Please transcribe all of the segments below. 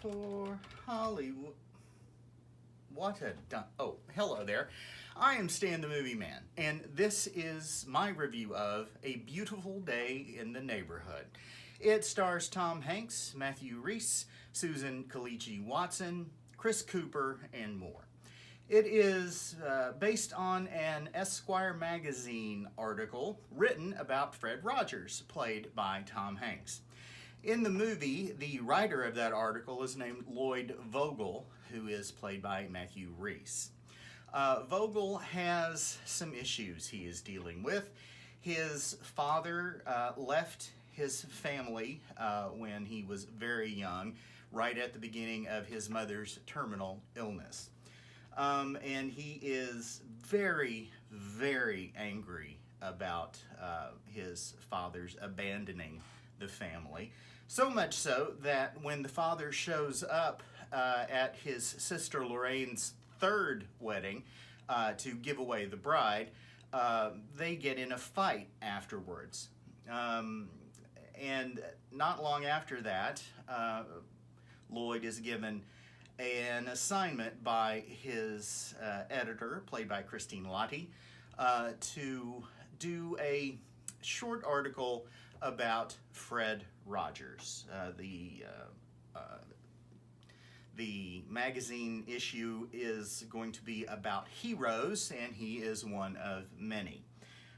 for Hollywood. What a dun- Oh, hello there. I am Stan the Movie Man, and this is my review of A Beautiful Day in the Neighborhood. It stars Tom Hanks, Matthew Rhys, Susan Kelechi Watson, Chris Cooper, and more. It is based on an Esquire magazine article written about Fred Rogers, played by Tom Hanks. In the movie, the writer of that article is named Lloyd Vogel, who is played by Matthew Rhys. Vogel has some issues he is dealing with. His father left his family when he was very young, right at the beginning of his mother's terminal illness. And he is very, very angry about his father's abandoning the family. So much so that when the father shows up at his sister Lorraine's third wedding to give away the bride, they get in a fight afterwards. And not long after that, Lloyd is given an assignment by his editor, played by Christine Lahti, to do a short article about Fred Rogers. The magazine issue is going to be about heroes, and he is one of many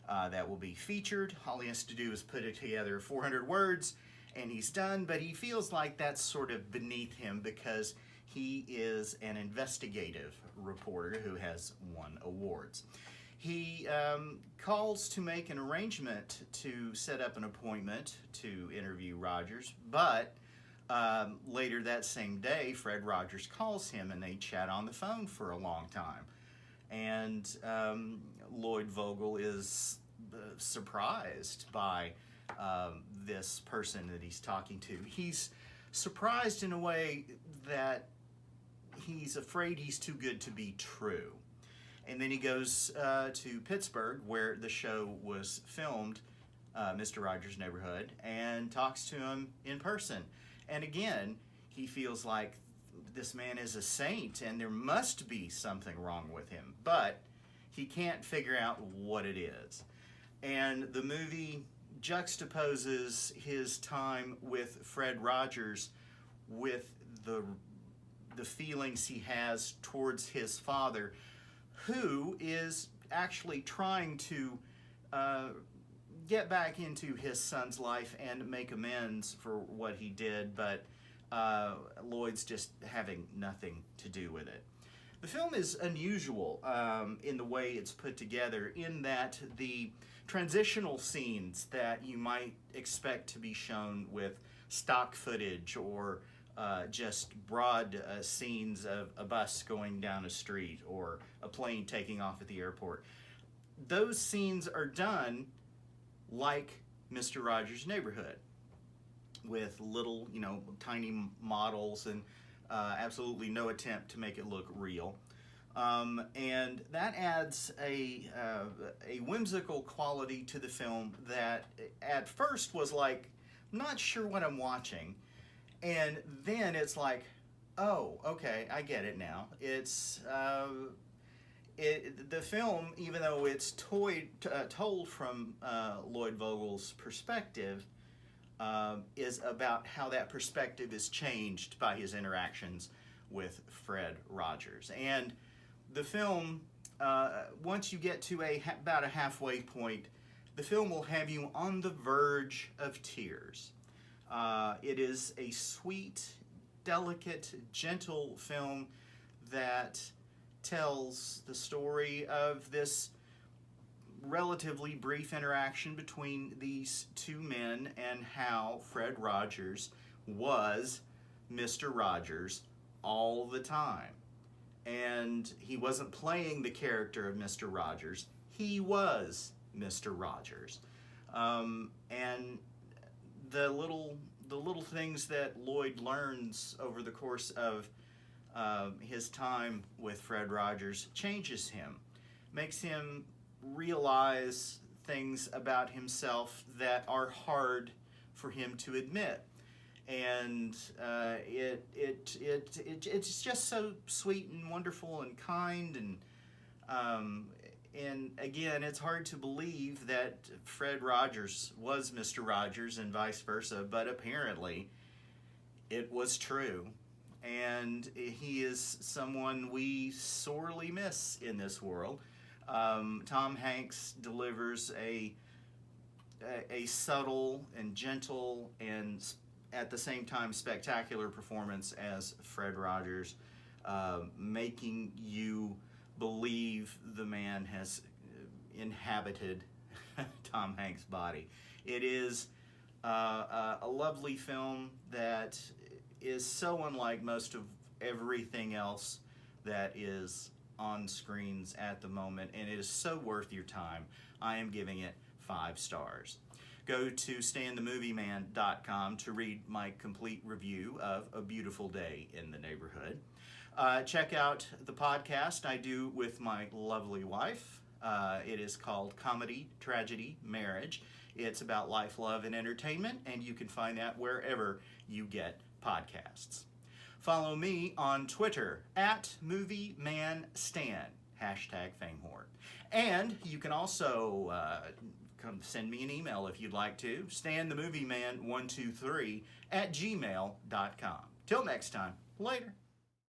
that will be featured. All he has to do is put it together 400 words, and he's done, but he feels like that's sort of beneath him because he is an investigative reporter who has won awards. He calls to make an arrangement to set up an appointment to interview Rogers, but later that same day, Fred Rogers calls him and they chat on the phone for a long time. And Lloyd Vogel is surprised by this person that he's talking to. He's surprised in a way that he's afraid he's too good to be true. And then he goes to Pittsburgh, where the show was filmed, Mr. Rogers' Neighborhood, and talks to him in person. And again, he feels like this man is a saint and there must be something wrong with him, but he can't figure out what it is. And the movie juxtaposes his time with Fred Rogers with the feelings he has towards his father, who is actually trying to get back into his son's life and make amends for what he did, but Lloyd's just having nothing to do with it. The film is unusual in the way it's put together, in that the transitional scenes that you might expect to be shown with stock footage or just broad scenes of a bus going down a street or a plane taking off at the airport. Those scenes are done like Mr. Rogers' Neighborhood, with little, tiny models and absolutely no attempt to make it look real. And that adds a whimsical quality to the film that at first was like, I'm not sure what I'm watching. And then it's like, oh, okay, I get it now. It's the film, even though it's told from Lloyd Vogel's perspective, is about how that perspective is changed by his interactions with Fred Rogers. And the film, once you get to about a halfway point, the film will have you on the verge of tears. It is a sweet, delicate, gentle film that tells the story of this relatively brief interaction between these two men and how Fred Rogers was Mr. Rogers all the time. And he wasn't playing the character of Mr. Rogers, he was Mr. Rogers. And the little things that Lloyd learns over the course of his time with Fred Rogers changes him, makes him realize things about himself that are hard for him to admit. and it's just so sweet and wonderful and kind, and again, it's hard to believe that Fred Rogers was Mr. Rogers and vice versa, but apparently it was true. And he is someone we sorely miss in this world. Tom Hanks delivers a subtle and gentle and at the same time spectacular performance as Fred Rogers, making you believe the man has inhabited Tom Hanks' body. It is a lovely film that is so unlike most of everything else that is on screens at the moment, and it is so worth your time. I am giving it 5 stars. Go to stanthemovieman.com to read my complete review of A Beautiful Day in the Neighborhood. Check out the podcast I do with my lovely wife. It is called Comedy, Tragedy, Marriage. It's about life, love, and entertainment, and you can find that wherever you get podcasts. Follow me on Twitter at MovieManStan, #FameHorn. And you can also come send me an email if you'd like to, stanthemovieman123 @gmail.com. Till next time, later.